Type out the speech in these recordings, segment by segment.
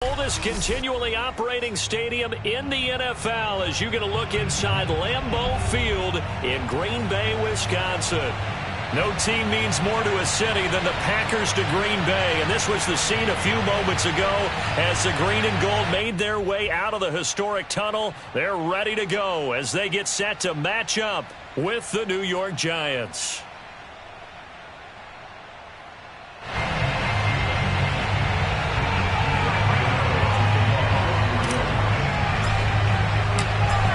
Oldest continually operating stadium in the NFL as you get a look inside Lambeau Field in Green Bay, Wisconsin. No team means more to a city than the Packers to Green Bay, and this was the scene a few moments ago as the green and gold made their way out of the historic tunnel. They're ready to go as they get set to match up with the New York Giants.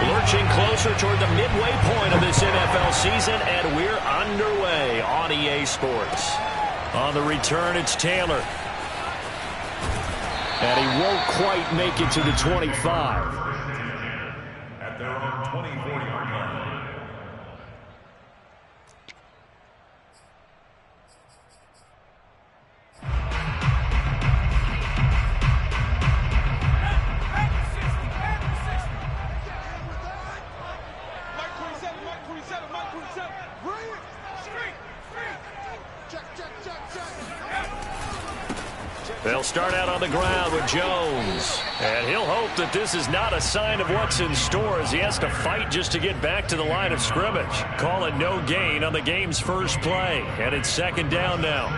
Lurching closer toward the midway point of this NFL season, and we're underway on EA Sports. On the return, it's Taylor. And he won't quite make it to the 25. At their own 24-yard line. They'll start out on the ground with Jones. And he'll hope that this is not a sign of what's in store as he has to fight just to get back to the line of scrimmage. Call it no gain on the game's first play. And it's second down now.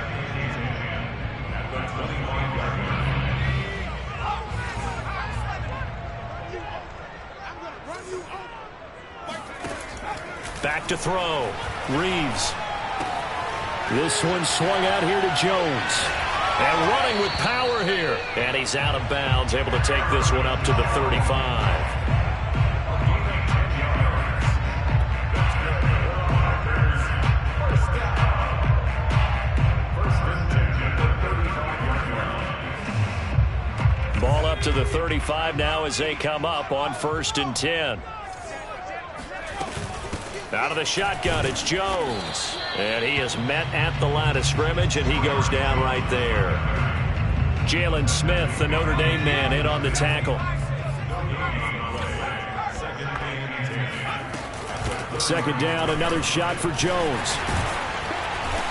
Back to throw. Reeves. This one swung out here to Jones. And running with power here. And he's out of bounds, able to take this one up to the 35. Ball up to the 35 now as they come up on 1st and 10. Out of the shotgun, it's Jones. And he is met at the line of scrimmage, and he goes down right there. Jalen Smith, the Notre Dame man, in on the tackle. Second down, another shot for Jones.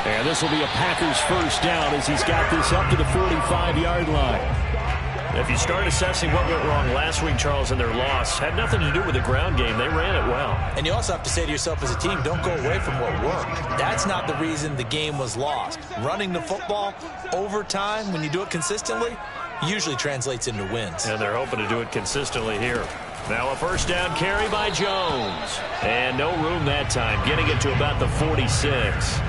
And this will be a Packers first down as he's got this up to the 45-yard line. If you start assessing what went wrong last week, Charles, in their loss, had nothing to do with the ground game. They ran it well. And you also have to say to yourself as a team, don't go away from what worked. That's not the reason the game was lost. Running the football over time, when you do it consistently, usually translates into wins. And they're hoping to do it consistently here. Now a first down carry by Jones. And no room that time, getting it to about the 46.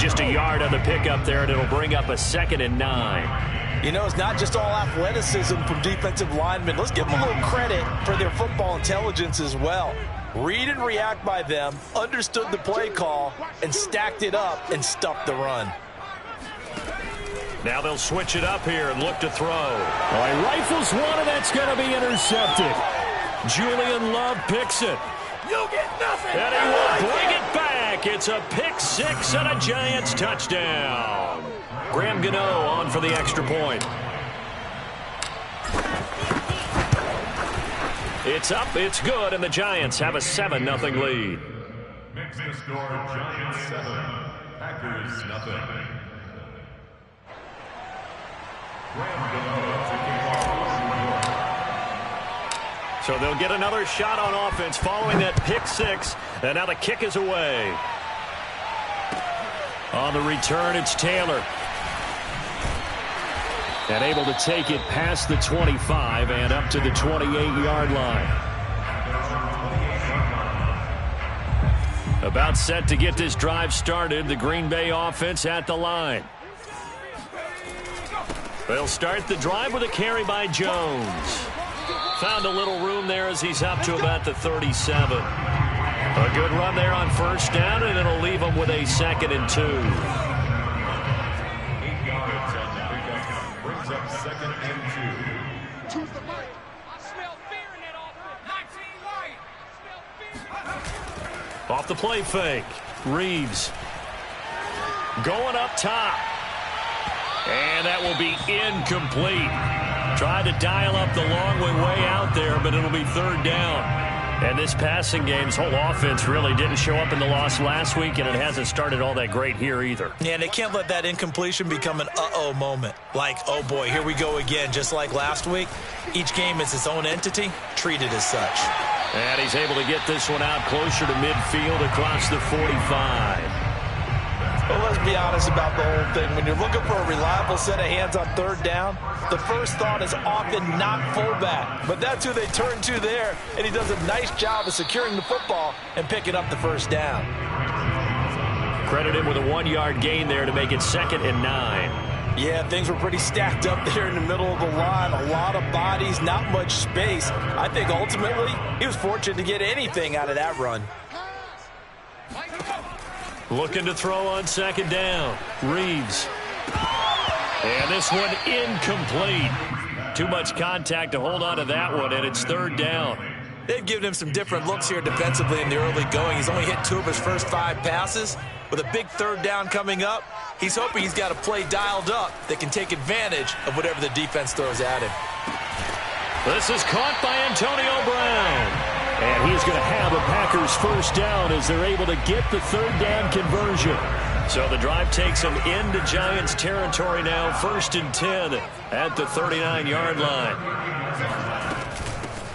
Just a yard on the pickup there, and it'll bring up a 2nd and 9. You know, it's not just all athleticism from defensive linemen. Let's give them a little credit for their football intelligence as well. Read and react by them, understood the play call, and stacked it up and stuffed the run. Now they'll switch it up here and look to throw. Oh, he rifles one, and that's going to be intercepted. Julian Love picks it. You get nothing. And he will bring it back. It's a pick six and a Giants touchdown. Graham Gano on for the extra point. It's up, it's good, and the Giants have a 7-0 lead. Makes the score Giants 7, Packers 0. Graham Gano taking off. So they'll get another shot on offense following that pick six, and now the kick is away. On the return, it's Taylor. And able to take it past the 25 and up to the 28-yard line. About set to get this drive started. The Green Bay offense at the line. They'll start the drive with a carry by Jones. Found a little room there as he's up to about the 37. A good run there on first down, and it'll leave him with a 2nd and 2. 8 yards on the pickup. Brings up 2nd and 2. Choose the mic. I smell fear in that offense. 19 white. Off the play fake. Reeves. Going up top. And that will be incomplete. Tried to dial up the long way out there, but it'll be 3rd down. And this passing game's whole offense really didn't show up in the loss last week, and it hasn't started all that great here either. Yeah, and they can't let that incompletion become an uh-oh moment. Like, oh boy, here we go again, just like last week. Each game is its own entity, treated as such. And he's able to get this one out closer to midfield across the 45. Well, let's be honest about the whole thing. When you're looking for a reliable set of hands on third down, the first thought is often not fullback. But that's who they turn to there, and he does a nice job of securing the football and picking up the first down. Credit him with a 1-yard gain there to make it 2nd and 9. Yeah, things were pretty stacked up there in the middle of the line. A lot of bodies, not much space. I think ultimately he was fortunate to get anything out of that run. Looking to throw on 2nd down. Reeves. And this one incomplete. Too much contact to hold on to that one, and it's 3rd down. They've given him some different looks here defensively in the early going. He's only hit 2 of his first 5 passes. With a big 3rd down coming up, he's hoping he's got a play dialed up that can take advantage of whatever the defense throws at him. This is caught by Antonio Brown. And he's going to have a Packers first down as they're able to get the 3rd down conversion. So the drive takes them into Giants territory now, 1st and 10 at the 39-yard line.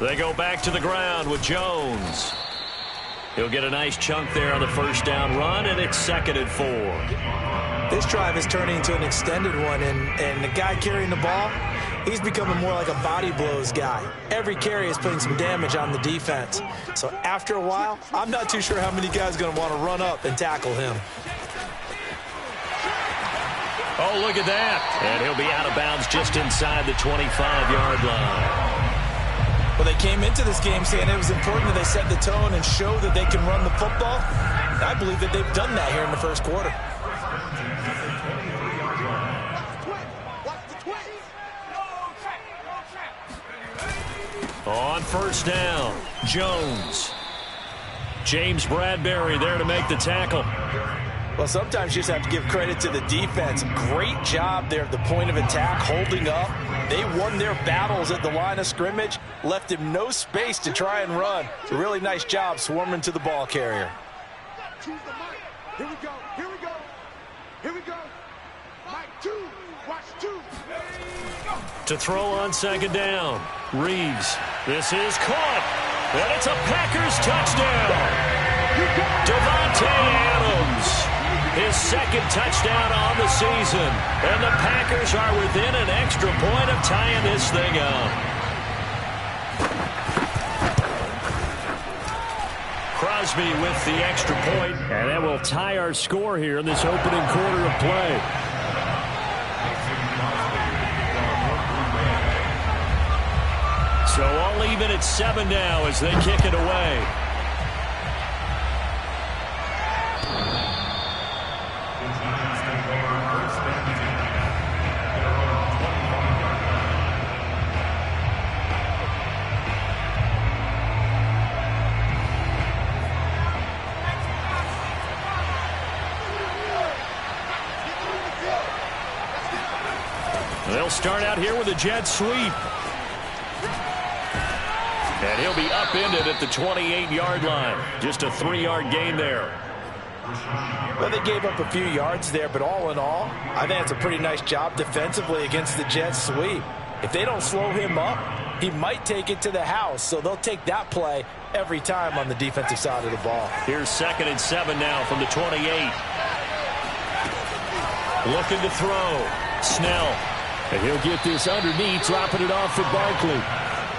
They go back to the ground with Jones. He'll get a nice chunk there on the first down run, and it's 2nd and 4. This drive is turning into an extended one, and the guy carrying the ball, he's becoming more like a body blows guy. Every carry is putting some damage on the defense. So after a while, I'm not too sure how many guys are going to want to run up and tackle him. Oh, look at that. And he'll be out of bounds just inside the 25-yard line. Well, they came into this game saying it was important that they set the tone and show that they can run the football. I believe that they've done that here in the first quarter. On first down, Jones. James Bradbury there to make the tackle. Well, sometimes you just have to give credit to the defense. Great job there at the point of attack, holding up. They won their battles at the line of scrimmage, left him no space to try and run. It's a really nice job swarming to the ball carrier. Choose the mic. Here we go. Here we go. Here we go. Mic 2. Watch 2. To throw on 2nd down, Reeves. This is caught, and it's a Packers touchdown. Devontae Adams, his 2nd touchdown on the season, and the Packers are within an extra point of tying this thing up. Crosby with the extra point, and that will tie our score here in this opening quarter of play. So all even at 7 now as they kick it away. They'll start out here with a jet sweep. And he'll be upended at the 28-yard line. Just a 3-yard gain there. Well, they gave up a few yards there, but all in all, I think it's a pretty nice job defensively against the jet sweep. If they don't slow him up, he might take it to the house, so they'll take that play every time on the defensive side of the ball. Here's 2nd and 7 now from the 28. Looking to throw. Snell. And he'll get this underneath, dropping it off for Barkley.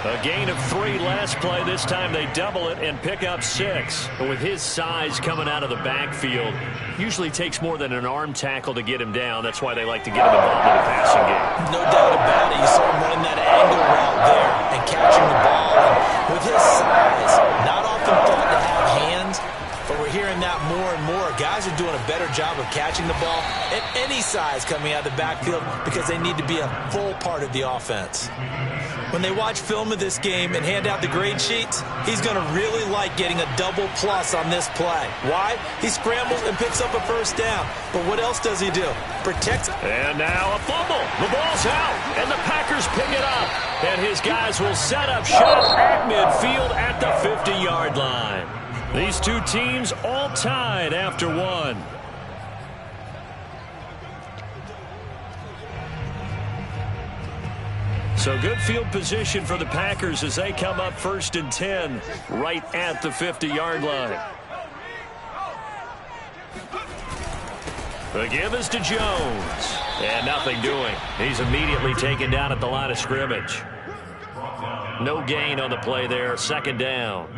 A gain of 3 last play. This time they double it and pick up 6. But with his size coming out of the backfield, usually takes more than an arm tackle to get him down. That's why they like to get him involved in the passing game. No doubt about it. You saw him running that angle route there and catching the ball. And with his size, not often thought to have hands, but we're hearing that more and more. Guys are doing a better job of catching the ball at any size coming out of the backfield because they need to be a full part of the offense. When they watch film of this game and hand out the grade sheets, he's going to really like getting a double plus on this play. Why? He scrambles and picks up a first down. But what else does he do? Protects. And now a fumble. The ball's out, and the Packers pick it up. And his guys will set up shop at midfield at the 50-yard line. These two teams all tied after one. So good field position for the Packers as they come up 1st and 10 right at the 50-yard line. The give is to Jones. And nothing doing. He's immediately taken down at the line of scrimmage. No gain on the play there. 2nd down.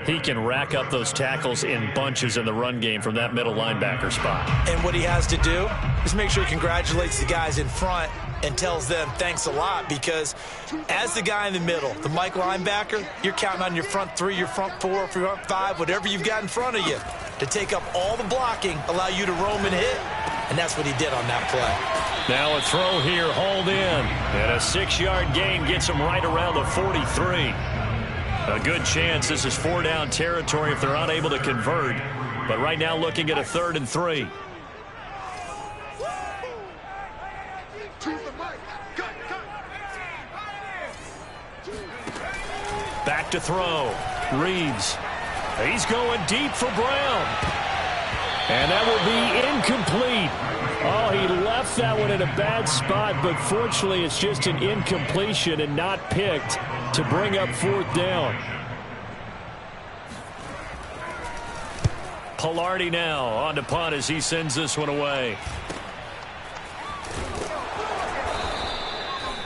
He can rack up those tackles in bunches in the run game from that middle linebacker spot. And what he has to do is make sure he congratulates the guys in front and tells them thanks a lot, because as the guy in the middle, the Mike linebacker, you're counting on your front 3, your front 4, front 5, whatever you've got in front of you to take up all the blocking, allow you to roam and hit, and that's what he did on that play. Now a throw here, hauled in, and a 6-yard gain gets him right around the 43. A good chance this is 4-down territory if they're unable to convert, but right now looking at a 3rd and 3. Back to throw. Reeves. He's going deep for Brown. And that will be incomplete. Oh, he left that one in a bad spot, but fortunately it's just an incompletion and not picked to bring up 4th down. Pilardi now on to punt as he sends this one away.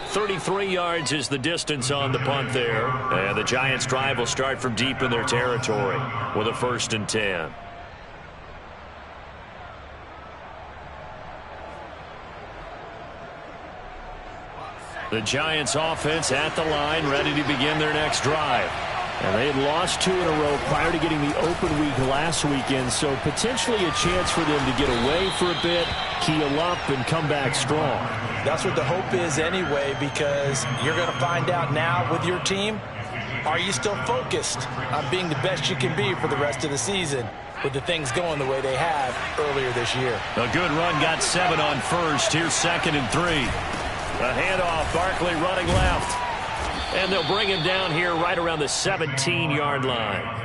33 yards is the distance on the punt there. And the Giants' drive will start from deep in their territory with a 1st and 10. The Giants' offense at the line, ready to begin their next drive. And they had lost 2 in a row prior to getting the open week last weekend, so potentially a chance for them to get away for a bit, keel up, and come back strong. That's what the hope is anyway, because you're going to find out now with your team, are you still focused on being the best you can be for the rest of the season with the things going the way they have earlier this year? A good run, got 7 on first. Here's 2nd and 3. A handoff, Barkley running left. And they'll bring him down here right around the 17-yard line.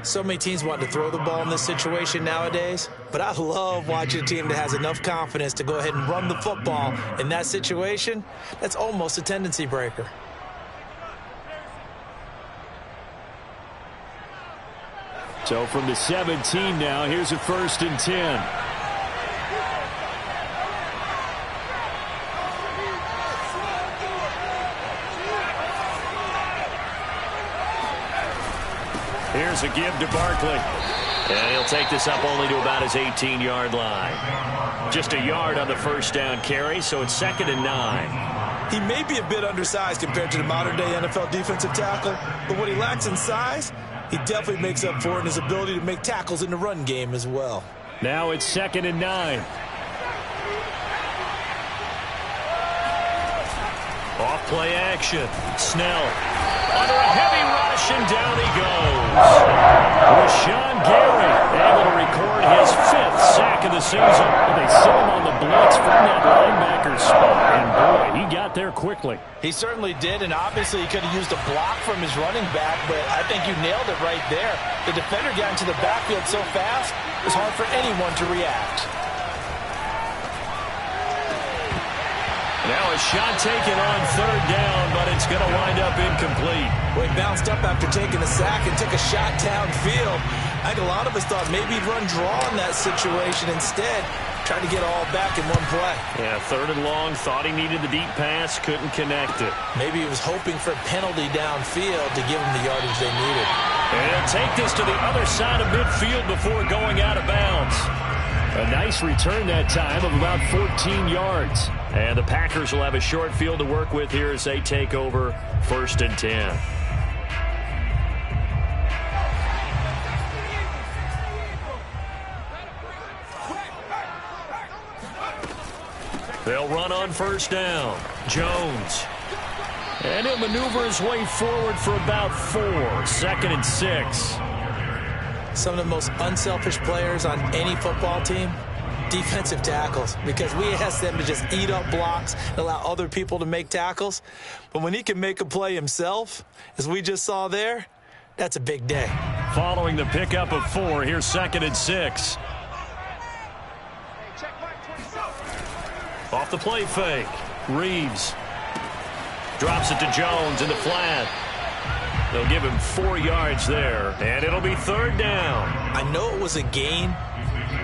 So many teams want to throw the ball in this situation nowadays, but I love watching a team that has enough confidence to go ahead and run the football in that situation. That's almost a tendency breaker. So from the 17 now, here's a 1st and 10. Here's a give to Barkley. And he'll take this up only to about his 18-yard line. Just a yard on the 1st down carry, so it's 2nd and 9. He may be a bit undersized compared to the modern-day NFL defensive tackle, but what he lacks in size, he definitely makes up for in his ability to make tackles in the run game as well. Now it's 2nd and 9. Off play action. Snell under a heavy rush, and down he goes. Rashawn Gary able to record his 5th sack of the season. They set him on the blitz from that linebacker spot, and boy, he got there quickly. He certainly did, and obviously he could have used a block from his running back, but I think you nailed it right there. The defender got into the backfield so fast, it was hard for anyone to react. Now a shot taken on 3rd down, but it's going to wind up incomplete. Well, he bounced up after taking a sack and took a shot downfield. I think a lot of us thought maybe he'd run draw in that situation. Instead, tried to get all back in one play. Yeah, 3rd and long, thought he needed the deep pass, couldn't connect it. Maybe he was hoping for a penalty downfield to give him the yardage they needed. And take this to the other side of midfield before going out of bounds. A nice return that time of about 14 yards. And the Packers will have a short field to work with here as they take over 1st and 10. They'll run on 1st down. Jones. And he'll maneuver his way forward for about 4. 2nd and 6. Some of the most unselfish players on any football team defensive tackles, because we ask them to just eat up blocks and allow other people to make tackles. But when he can make a play himself, as we just saw there, that's a big day. Following the pickup of 4, here's 2nd and 6. Off the play fake. Reeves drops it to Jones in the flat. They'll give him 4 yards there, and it'll be 3rd down. I know it was a gain,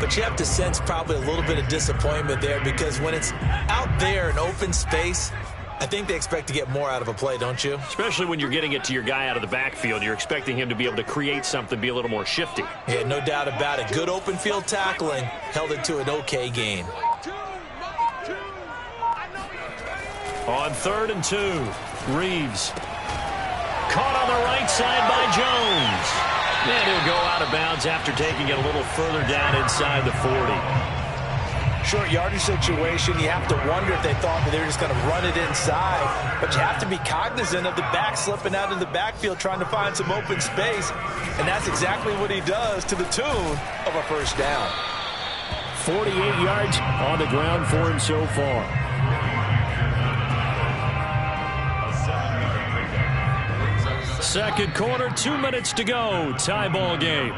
but you have to sense probably a little bit of disappointment there, because when it's out there in open space, I think they expect to get more out of a play, don't you? Especially when you're getting it to your guy out of the backfield. You're expecting him to be able to create something, be a little more shifty. Yeah, no doubt about it. Good open field tackling held it to an okay gain. On 3rd and 2, Reeves. Caught on the right side by Jones. And he'll go out of bounds after taking it a little further down inside the 40. Short yardage situation, you have to wonder if they thought that they were just going to run it inside. But you have to be cognizant of the back slipping out in the backfield trying to find some open space. And that's exactly what he does, to the tune of a 1st down. 48 yards on the ground for him so far. Second quarter, 2 minutes to go. Tie ball game.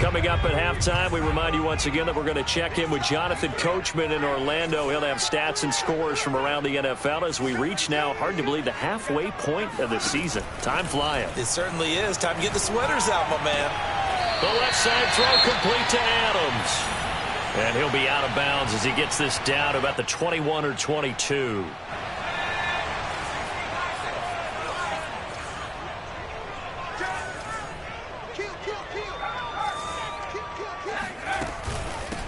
Coming up at halftime, we remind you once again that we're going to check in with Jonathan Coachman in Orlando. He'll have stats and scores from around the NFL as we reach now, hard to believe, the halfway point of the season. Time flying. It certainly is. Time to get the sweaters out, my man. The left side throw complete to Adams. And he'll be out of bounds as he gets this down to about the 21 or 22.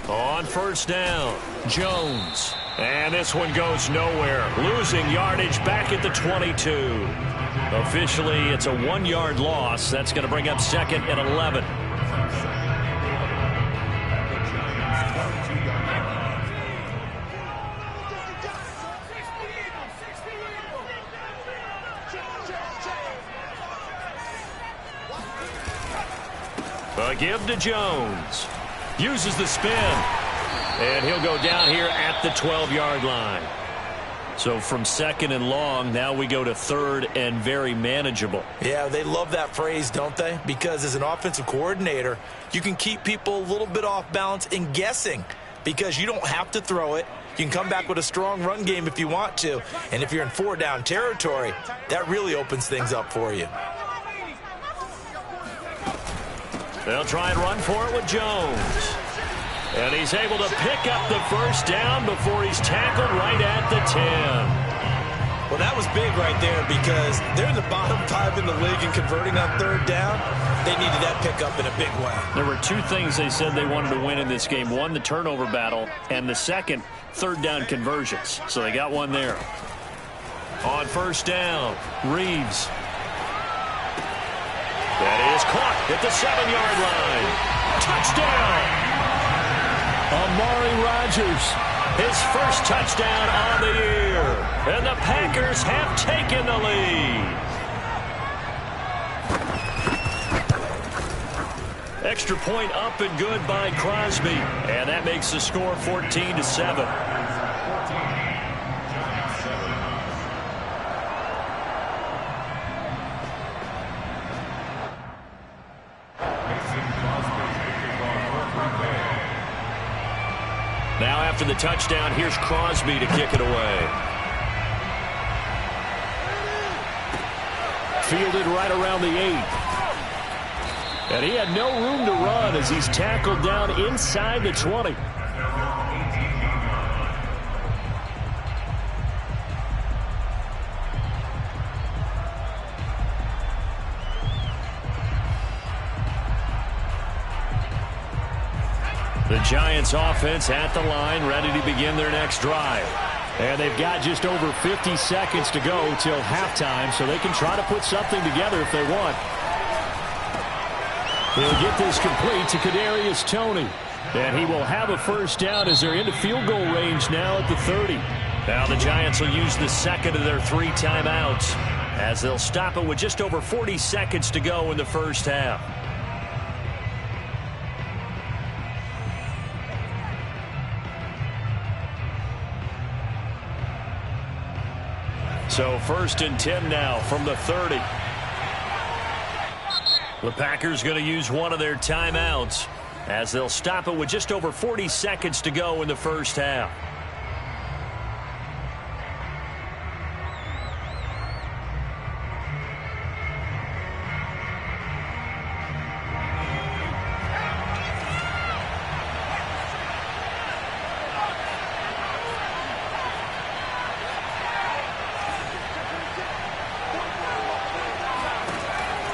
On 1st down, Jones. And this one goes nowhere. Losing yardage back at the 22. Officially, it's a 1-yard loss. That's going to bring up 2nd and 11. A give to Jones. Uses the spin. And he'll go down here at the 12-yard line. So from 2nd and long, now we go to 3rd and very manageable. Yeah, they love that phrase, don't they? Because as an offensive coordinator, you can keep people a little bit off balance and guessing, because you don't have to throw it. You can come back with a strong run game if you want to. And if you're in 4-down territory, that really opens things up for you. They'll try and run for it with Jones. And he's able to pick up the 1st down before he's tackled right at the 10. Well, that was big right there, because they're in the bottom 5 in the league and converting on 3rd down. They needed that pickup in a big way. There were 2 things they said they wanted to win in this game. One, the turnover battle, and the second, 3rd down conversions. So they got one there. On 1st down, Reeves. That is caught at the 7-yard line. Touchdown! Amari Rodgers, his 1st touchdown on the year. And the Packers have taken the lead. Extra point up and good by Crosby. And that makes the score 14-7. Now after the touchdown, here's Crosby to kick it away. Fielded right around the 8. And he had no room to run as he's tackled down inside the 20. The Giants offense at the line, ready to begin their next drive. And they've got just over 50 seconds to go till halftime, so they can try to put something together if they want. They'll get this complete to Kadarius Toney. And he will have a 1st down as they're into field goal range now at the 30. Now the Giants will use the 2nd of their 3 timeouts. as they'll stop it with just over 40 seconds to go in the first half. So 1st and 10 now from the 30. The Packers going to use one of their timeouts as they'll stop it with just over 40 seconds to go in the first half.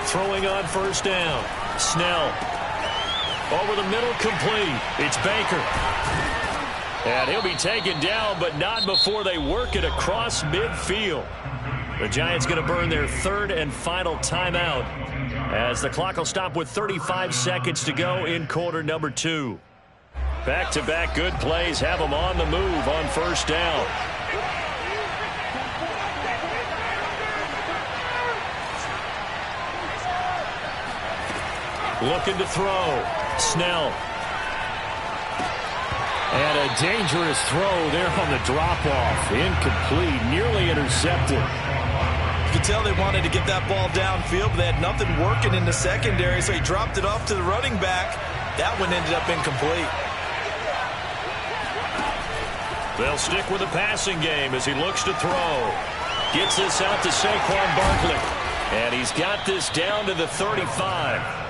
Throwing on 1st down. Snell. Over the middle, complete. It's Baker. And he'll be taken down, but not before they work it across midfield. The Giants going to burn their 3rd and final timeout as the clock will stop with 35 seconds to go in quarter number 2. Back-to-back good plays have them on the move on 1st down. Looking to throw. Snell. And a dangerous throw there on the drop-off. Incomplete. Nearly intercepted. You can tell they wanted to get that ball downfield, but they had nothing working in the secondary, so he dropped it off to the running back. That one ended up incomplete. They'll stick with the passing game as he looks to throw. Gets this out to Saquon Barkley. And he's got this down to the 35.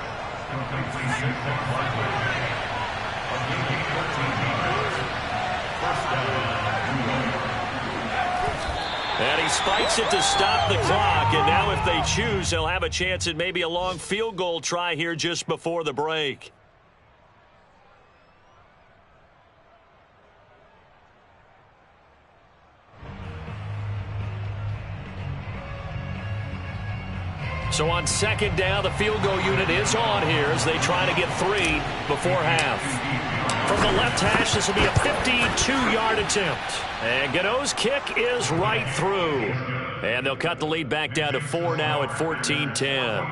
And he spikes it to stop the clock. And now if they choose, they'll have a chance at maybe a long field goal try here just before the break. So on 2nd down, the field goal unit is on here as they try to get 3 before half. From the left hash, this will be a 52-yard attempt. And Gano's kick is right through. And they'll cut the lead back down to 4 now at 14-10.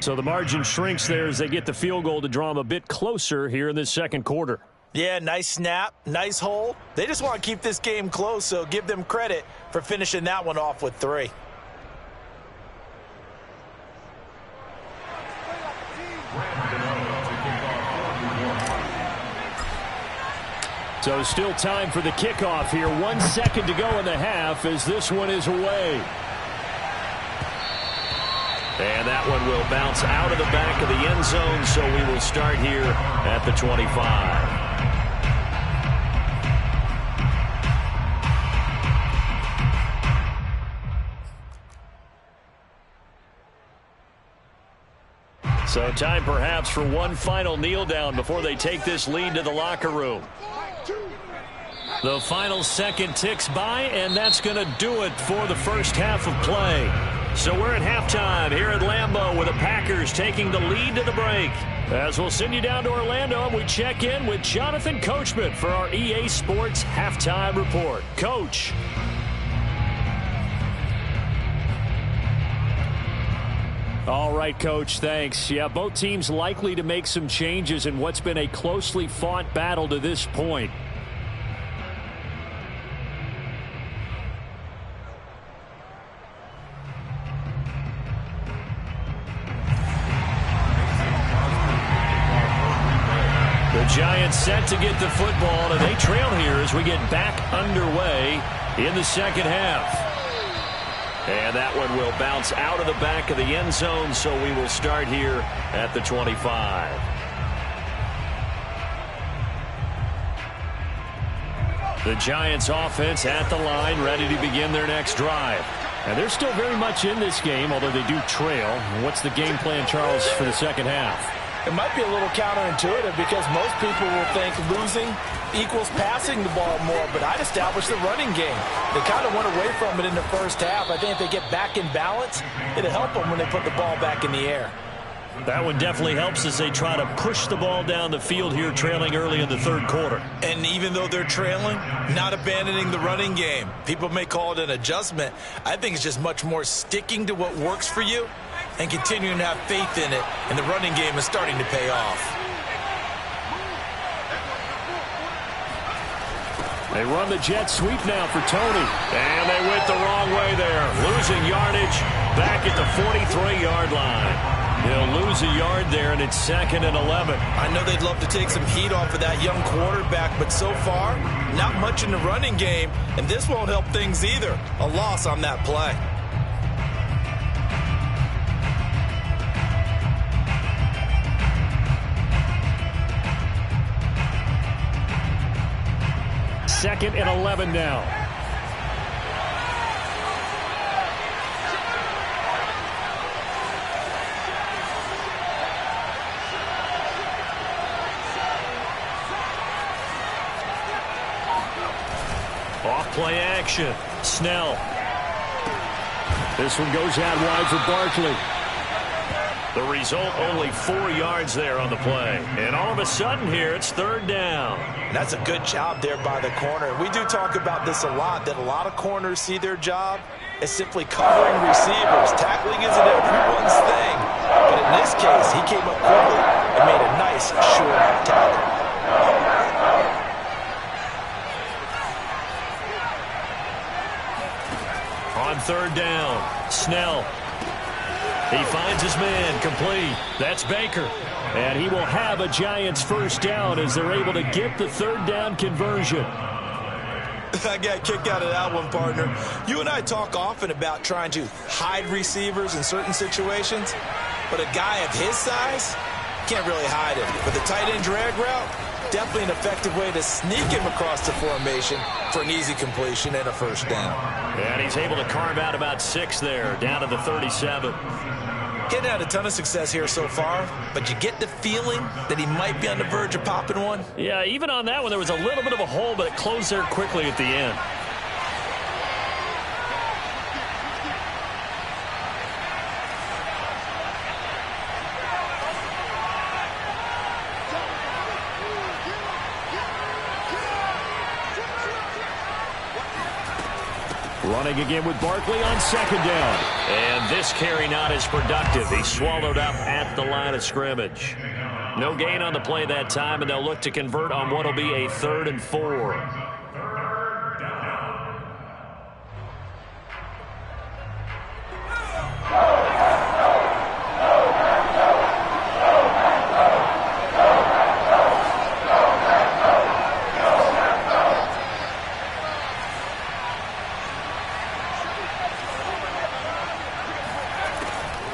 So the margin shrinks there as they get the field goal to draw them a bit closer here in this 2nd quarter. Yeah, nice snap, nice hole. They just want to keep this game close, so give them credit for finishing that one off with 3. So still time for the kickoff here. 1 second to go in the half as this one is away. And that one will bounce out of the back of the end zone, so we will start here at the 25. So time perhaps for one final kneel down before they take this lead to the locker room. The final second ticks by, and that's going to do it for the first half of play. So we're at halftime here at Lambeau with the Packers taking the lead to the break. As we'll send you down to Orlando, we check in with Jonathan Coachman for our EA Sports Halftime Report. Coach. All right, Coach, thanks. Yeah, both teams likely to make some changes in what's been a closely fought battle to this point. The Giants set to get the football, and they trail here as we get back underway in the second half. And that one will bounce out of the back of the end zone, so we will start here at the 25. The Giants offense at the line, ready to begin their next drive. And they're still very much in this game, although they do trail. What's the game plan, Charles, for the second half? It might be a little counterintuitive because most people will think losing equals passing the ball more, but I'd establish the running game. They kind of went away from it in the first half. I think if they get back in balance, it'll help them when they put the ball back in the air. That one definitely helps as they try to push the ball down the field here, trailing early in the third quarter. And even though they're trailing, not abandoning the running game. People may call it an adjustment. I think it's just much more sticking to what works for you and continuing to have faith in it. And the running game is starting to pay off. They run the jet sweep now for Tony. And they went the wrong way there. Losing yardage back at the 43-yard line. He'll lose a yard there, and it's 2nd and 11. I know they'd love to take some heat off of that young quarterback, but so far, not much in the running game, and this won't help things either. A loss on that play. Second and 11 now. Off-play action. Snell. This one goes out wide for Barkley. The result, only 4 yards there on the play. And all of a sudden here, it's 3rd down. That's a good job there by the corner. We do talk about this a lot, that a lot of corners see their job as simply covering receivers. Tackling isn't everyone's thing. But in this case, he came up quickly and made a nice, short tackle. On 3rd down, Snell. He finds his man, complete. That's Baker. And he will have a Giants first down as they're able to get the 3rd down conversion. I got kicked out of that one, partner. You and I talk often about trying to hide receivers in certain situations, but a guy of his size can't really hide him. But the tight end drag route, definitely an effective way to sneak him across the formation for an easy completion and a first down. And he's able to carve out about 6 there, down to the 37. Getting had a ton of success here so far, but you get the feeling that he might be on the verge of popping one. Yeah, even on that one, there was a little bit of a hole, but it closed there quickly at the end. Running again with Barkley on 2nd down. And this carry not as productive. He swallowed up at the line of scrimmage. No gain on the play that time, and they'll look to convert on what will be a 3rd and 4.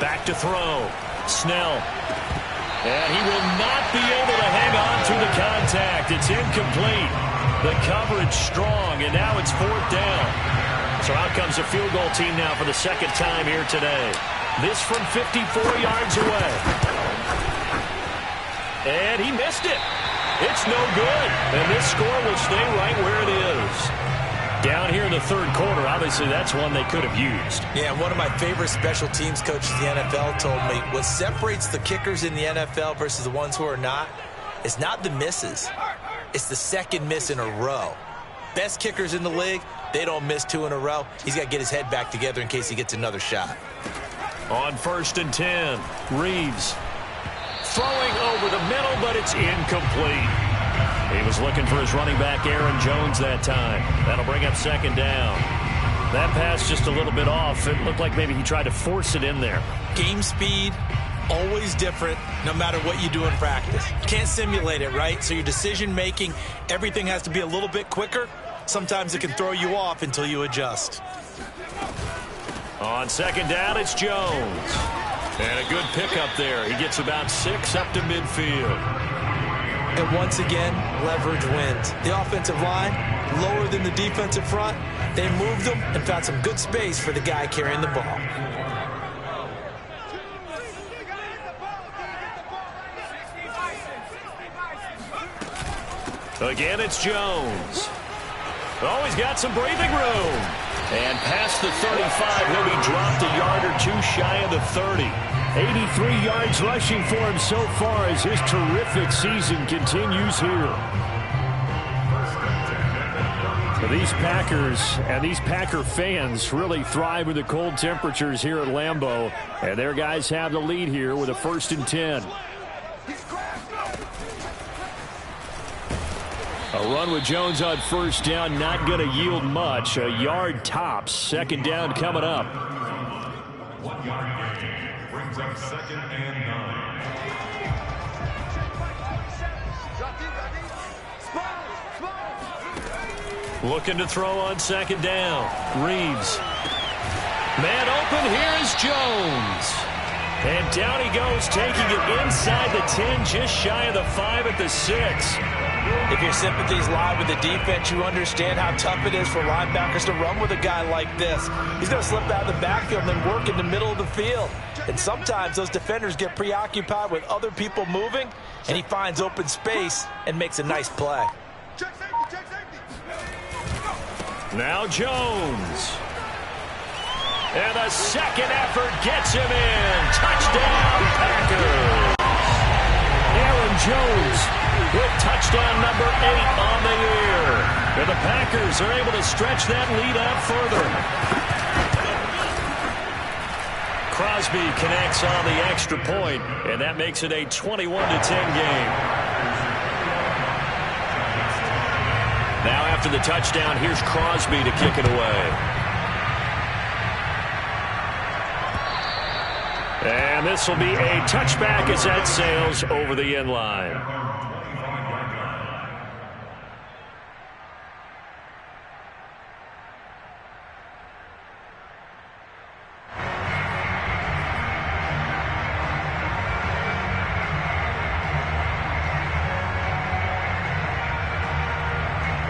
Back to throw. Snell. And he will not be able to hang on to the contact. It's incomplete. The coverage strong, and now it's 4th down. So out comes a field goal team now for the 2nd time here today. This from 54 yards away. And he missed it. It's no good. And this score will stay right where it is. Down here in the 3rd quarter, obviously that's one they could have used. Yeah, one of my favorite special teams coaches in the NFL told me what separates the kickers in the NFL versus the ones who are not is not the misses. It's the 2nd miss in a row. Best kickers in the league, they don't miss 2 in a row. He's got to get his head back together in case he gets another shot. On 1st and 10, Reeves throwing over the middle, but it's incomplete. He was looking for his running back, Aaron Jones, that time. That'll bring up 2nd down. That pass just a little bit off. It looked like maybe he tried to force it in there. Game speed, always different, no matter what you do in practice. You can't simulate it, right? So your decision-making, everything has to be a little bit quicker. Sometimes it can throw you off until you adjust. On 2nd down, it's Jones. And a good pickup there. He gets about 6 up to midfield. And once again, leverage wins. The offensive line, lower than the defensive front. They moved them and found some good space for the guy carrying the ball. Again, it's Jones. Oh, he's got some breathing room. And past the 35, he'll be dropped a yard or 2 shy of the 30. 83 yards rushing for him so far as his terrific season continues here. So these Packers and these Packer fans really thrive with the cold temperatures here at Lambeau. And their guys have the lead here with a 1st and 10. A run with Jones on 1st down, not going to yield much. A yard tops. 2nd down coming up. 1 yard gain brings up 2nd and 9. Looking to throw on 2nd down. Reeves. Man open, here's Jones. And down he goes, taking it inside the 10, just shy of the 5 at the 6. If your sympathies lie with the defense, you understand how tough it is for linebackers to run with a guy like this. He's going to slip out of the backfield and then work in the middle of the field. And sometimes those defenders get preoccupied with other people moving, and he finds open space and makes a nice play. Check safety, check safety. Now Jones. And a second effort gets him in. Touchdown, Packers. Aaron Jones with touchdown number 8 on the year. And the Packers are able to stretch that lead out further. Crosby connects on the extra point, and that makes it a 21-10 game. Now after the touchdown, here's Crosby to kick it away. And this will be a touchback as that sails over the end line.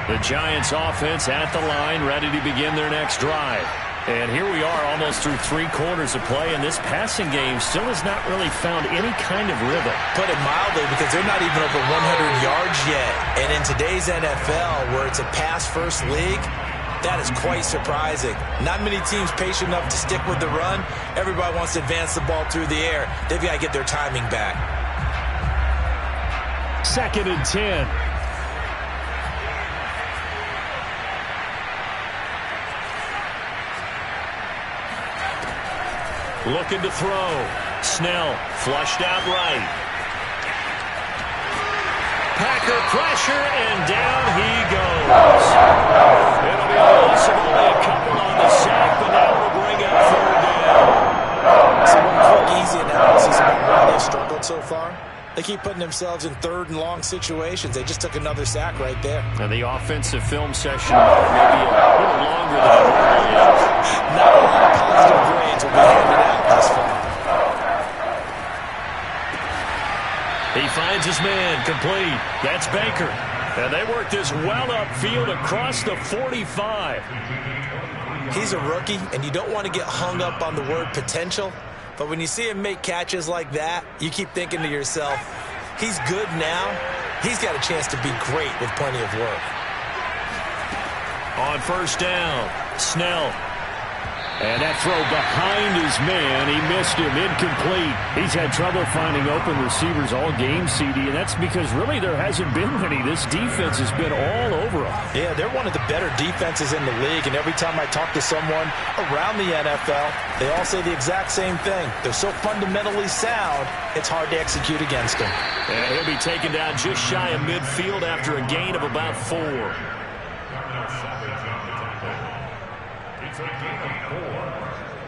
The Giants offense at the line, ready to begin their next drive. And here we are almost through 3 quarters of play, and this passing game still has not really found any kind of rhythm. Put it mildly, because they're not even over 100 yards yet. And in today's NFL, where it's a pass-first league, that is quite surprising. Not many teams patient enough to stick with the run. Everybody wants to advance the ball through the air. They've got to get their timing back. 2nd and 10. Looking to throw. Snell flushed out right. Packer pressure, and down he goes. It'll be a loss of only a couple on the sack, but that will bring up 3rd down. So one quick, easy analysis about why they've struggled so far. They keep putting themselves in 3rd and long situations. They just took another sack right there. And the offensive film session maybe a little longer than it normally is. Not a lot of positive grades will be handed out thus far. He finds his man, complete. That's Baker. And they work this well upfield across the 45. He's a rookie, and you don't want to get hung up on the word potential. But when you see him make catches like that, you keep thinking to yourself, he's good now. He's got a chance to be great with plenty of work. On 1st down, Snell. And that throw behind his man. He missed him. Incomplete. He's had trouble finding open receivers all game, CD, and that's because really there hasn't been many. This defense has been all over him. Yeah, they're one of the better defenses in the league, and every time I talk to someone around the NFL, they all say the exact same thing. They're so fundamentally sound, it's hard to execute against them. And he'll be taken down just shy of midfield after a gain of about 4. It's a gain of 4,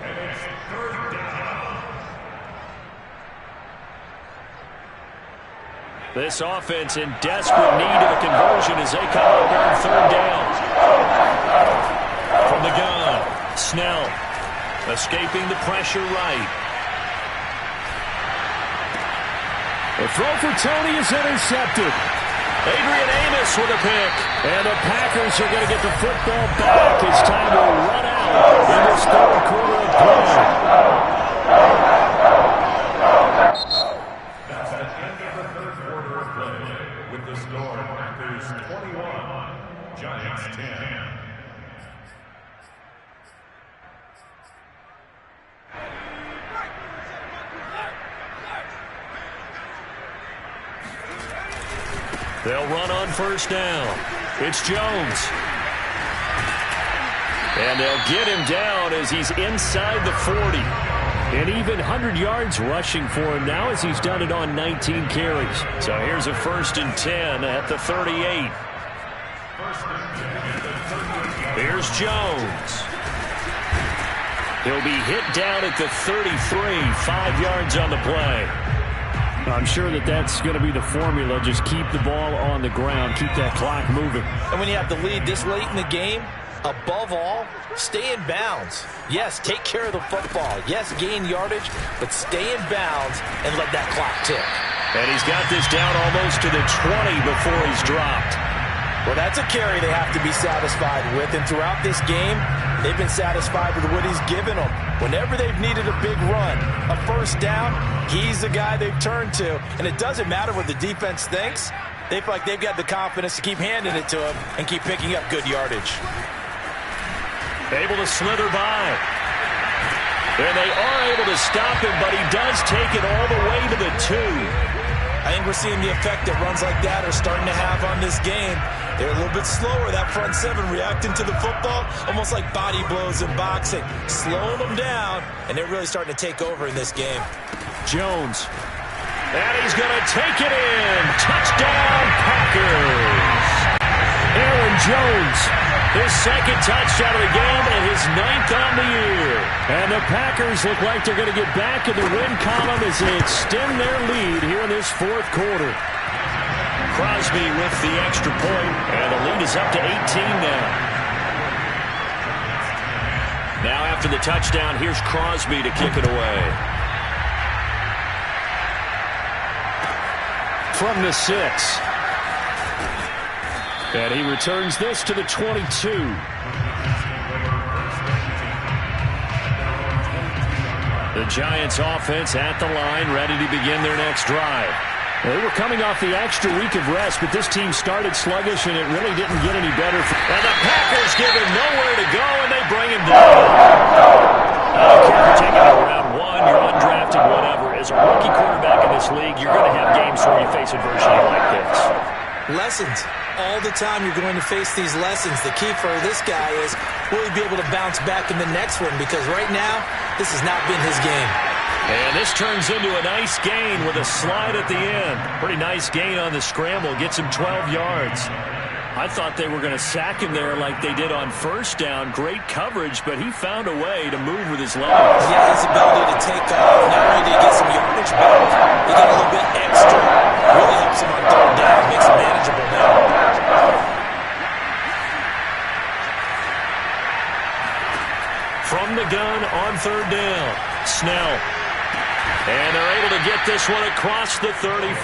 and it's 3rd down. This offense in desperate need of a conversion as they come up on 3rd down. From the gun, Snell escaping the pressure right. The throw for Tony is intercepted. Adrian Amos with a pick. And the Packers are going to get the football back as time will run out in this 3rd quarter of play. That's the end of the 3rd quarter of play with the score Packers 21, Giants 10. They'll run on first down. It's Jones. And they'll get him down as he's inside the 40. An even 100 yards rushing for him now as he's done it on 19 carries. So here's a 1st and 10 at the 38. Here's Jones. He'll be hit down at the 33, 5 yards on the play. I'm sure that's going to be the formula. Just keep the ball on the ground. Keep that clock moving. And when you have the lead this late in the game, above all, stay in bounds. Yes, take care of the football. Yes, gain yardage, but stay in bounds and let that clock tick. And he's got this down almost to the 20 before he's dropped. Well, that's a carry they have to be satisfied with. And throughout this game, they've been satisfied with what he's given them. Whenever they've needed a big run, a first down, he's the guy they've turned to. And it doesn't matter what the defense thinks. They feel like they've got the confidence to keep handing it to him and keep picking up good yardage. Able to slither by. And they are able to stop him, but he does take it all the way to the 2. I think we're seeing the effect that runs like that are starting to have on this game. They're a little bit slower, that front 7, reacting to the football, almost like body blows in boxing, slowing them down, and they're really starting to take over in this game. Jones. And he's going to take it in. Touchdown, Packers. Aaron Jones, his 2nd touchdown of the game and his 9th on the year. And the Packers look like they're going to get back in the win column as they extend their lead here in this 4th quarter. Crosby with the extra point, and the lead is up to 18 now. Now after the touchdown, here's Crosby to kick it away. From the 6. And he returns this to the 22. The Giants offense at the line, ready to begin their next drive. They were coming off the extra week of rest, but this team started sluggish, and it really didn't get any better. And the Packers give him nowhere to go, and they bring him down. I don't care if you're taking it around 1, you're undrafted, whatever. As a rookie quarterback in this league, you're going to have games where you face adversity like this. Lessons. All the time you're going to face these lessons. The key for this guy is, will he be able to bounce back in the next one? Because right now, this has not been his game. And this turns into a nice gain with a slide at the end. Pretty nice gain on the scramble. Gets him 12 yards. I thought they were going to sack him there like they did on first down. Great coverage, but he found a way to move with his legs. Yeah, his ability to take off. Not only did he get some yardage back, he got a little bit extra. Really helps him on 3rd down. Makes him manageable now. From the gun on 3rd down. Snell. And they're able to get this one across the 35.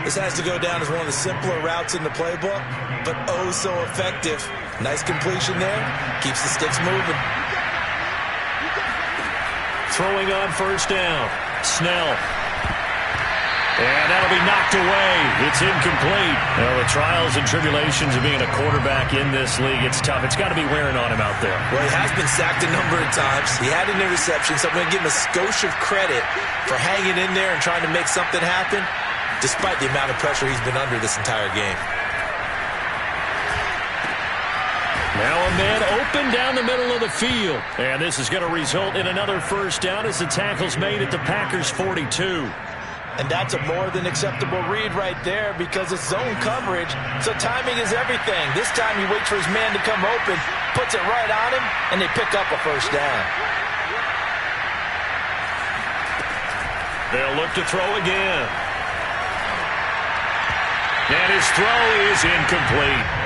This has to go down as one of the simpler routes in the playbook, but oh so effective. Nice completion there. Keeps the sticks moving. Throwing on first down. Snell. And that'll be knocked away. It's incomplete. Well, the trials and tribulations of being a quarterback in this league, it's tough. It's got to be wearing on him out there. Well, he has been sacked a number of times. He had an interception, so I'm going to give him a skosh of credit for hanging in there and trying to make something happen, despite the amount of pressure he's been under this entire game. Now a man open down the middle of the field. And this is going to result in another first down as the tackle's made at the Packers' 42. And that's a more than acceptable read right there because it's zone coverage, so timing is everything. This time he waits for his man to come open, puts it right on him, and they pick up a first down. They'll look to throw again. And his throw is incomplete.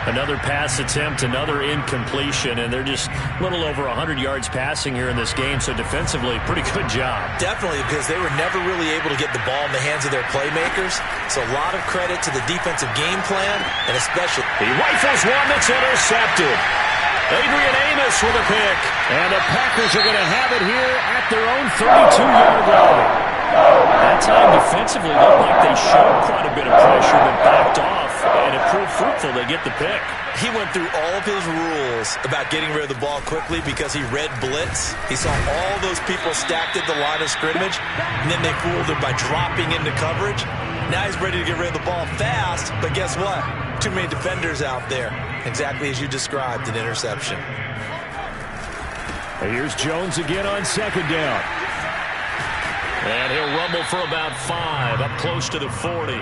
Another pass attempt, another incompletion, and they're just a little over 100 yards passing here in this game, so defensively, pretty good job. Definitely, because they were never really able to get the ball in the hands of their playmakers, so a lot of credit to the defensive game plan, and especially... He rifles one that's intercepted. Adrian Amos with a pick, and the Packers are going to have it here at their own 32-yard line. That time defensively looked like they showed quite a bit of pressure but backed off, and it proved fruitful. They get the pick. He went through all of his rules about getting rid of the ball quickly because he read blitz. He saw all those people stacked at the line of scrimmage, and then they fooled him by dropping into coverage. Now he's ready to get rid of the ball fast, but guess what? Too many defenders out there. Exactly as you described, an interception. Here's Jones again on second down. And he'll rumble for about 5, up close to the 40.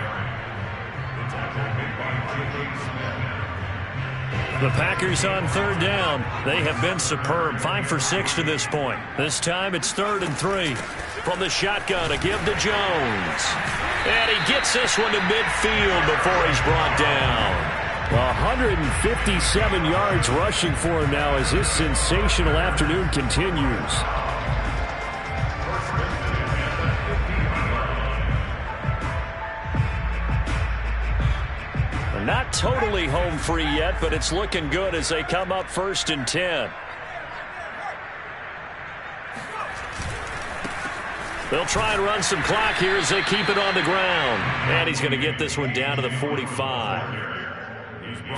The Packers on third down. They have been superb. 5 for 6 to this point. This time it's 3rd and 3. From the shotgun, a give to Jones. And he gets this one to midfield before he's brought down. 157 yards rushing for him now as this sensational afternoon continues. They're not totally home free yet, but it's looking good as they come up 1st and 10. They'll try and run some clock here as they keep it on the ground. And he's going to get this one down to the 45.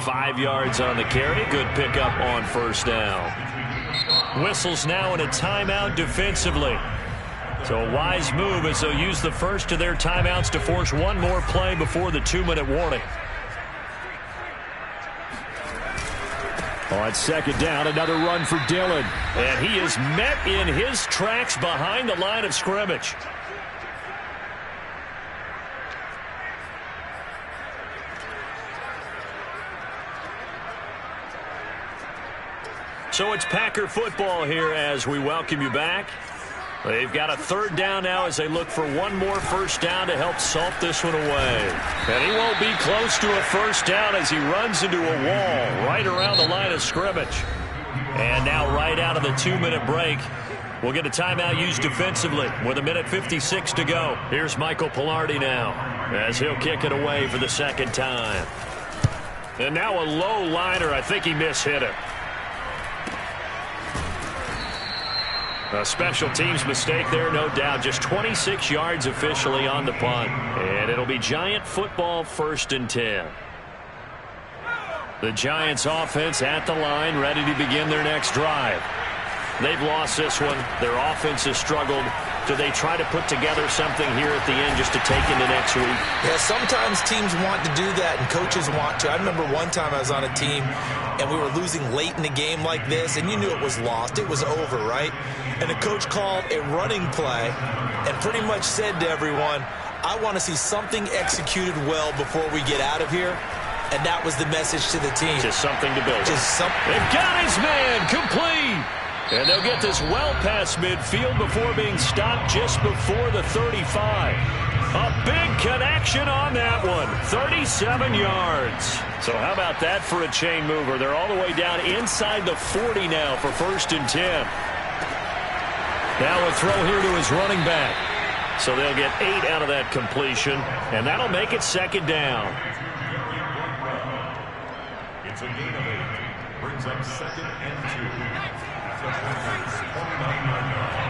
5 yards on the carry. Good pickup on 1st down. Whistles now in a timeout defensively. So a wise move as they'll use the first of their timeouts to force one more play before the 2-minute warning. On second down, another run for Dillon. And he is met in his tracks behind the line of scrimmage. So it's Packer football here as we welcome you back. They've got a 3rd down now as they look for one more 1st down to help salt this one away. And he won't be close to a 1st down as he runs into a wall right around the line of scrimmage. And now right out of the 2-minute break, we'll get a timeout used defensively with 1:56 to go. Here's Michael Pilardi now as he'll kick it away for the 2nd time. And now a low liner. I think he mishit it. A special teams mistake there, no doubt. Just 26 yards officially on the punt. And it'll be Giant football 1st and 10. The Giants offense at the line, ready to begin their next drive. They've lost this one. Their offense has struggled. Do they try to put together something here at the end just to take into next week? Yeah, sometimes teams want to do that and coaches want to. I remember one time I was on a team and we were losing late in the game like this, and you knew it was lost. It was over, right? And the coach called a running play and pretty much said to everyone, I want to see something executed well before we get out of here. And that was the message to the team. Just something to build. Just something. They've got his man complete. And they'll get this well past midfield before being stopped just before the 35. A big connection on that one. 37 yards. So how about that for a chain mover? They're all the way down inside the 40 now for 1st and 10. Now a throw here to his running back. So they'll get 8 out of that completion, and that'll make it 2nd down. It's a gain of 8. Brings up 2nd and 2. The Packers, 29-yard line.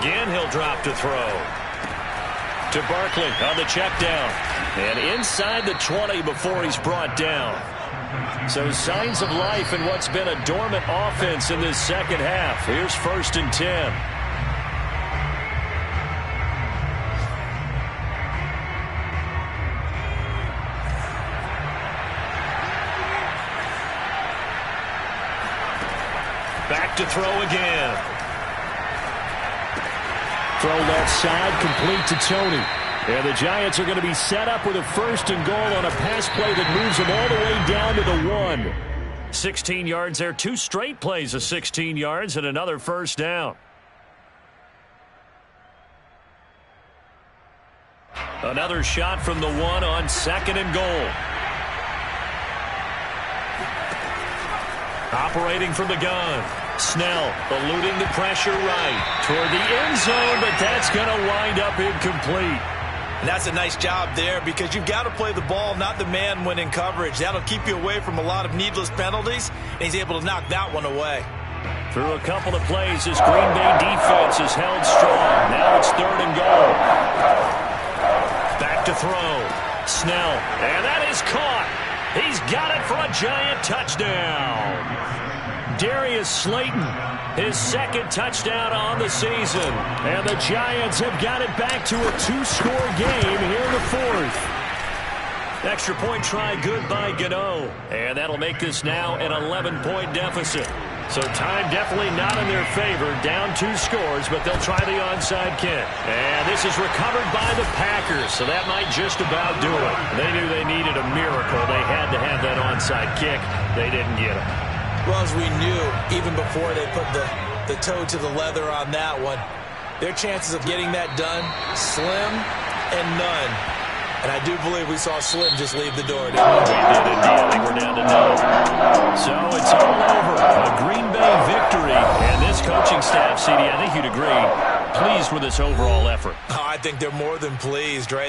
Again, he'll drop to throw. To Barkley on the check down. And inside the 20 before he's brought down. So signs of life in what's been a dormant offense in this 2nd half. Here's 1st and 10. Back to throw again. Throw left side, complete to Tony. And the Giants are going to be set up with a 1st and goal on a pass play that moves them all the way down to the 1. 16 yards there. 2 straight plays of 16 yards and another 1st down. Another shot from the 1 on 2nd and goal. Operating from the gun. Snell eluding the pressure right toward the end zone, but that's going to wind up incomplete. And that's a nice job there because you've got to play the ball, not the man when in coverage. That'll keep you away from a lot of needless penalties, and he's able to knock that one away. Through a couple of plays, this Green Bay defense is held strong. Now it's 3rd and goal. Back to throw. Snell, and that is caught. He's got it for a Giant touchdown. Darius Slayton, his second touchdown on the season. And the Giants have got it back to a 2-score game here in the fourth. Extra point try good by Gano. And that'll make this now an 11-point deficit. So time definitely not in their favor. Down 2 scores, but they'll try the onside kick. And this is recovered by the Packers, so that might just about do it. They knew they needed a miracle. They had to have that onside kick. They didn't get it. Well, as we knew, even before they put the toe to the leather on that one, their chances of getting that done, slim and none. And I do believe we saw Slim just leave the door, didn't we? We did indeed. I think we're down to 9. So it's all over. A Green Bay victory. And this coaching staff, CD, I think you'd agree, pleased with this overall effort. Oh, I think they're more than pleased, right?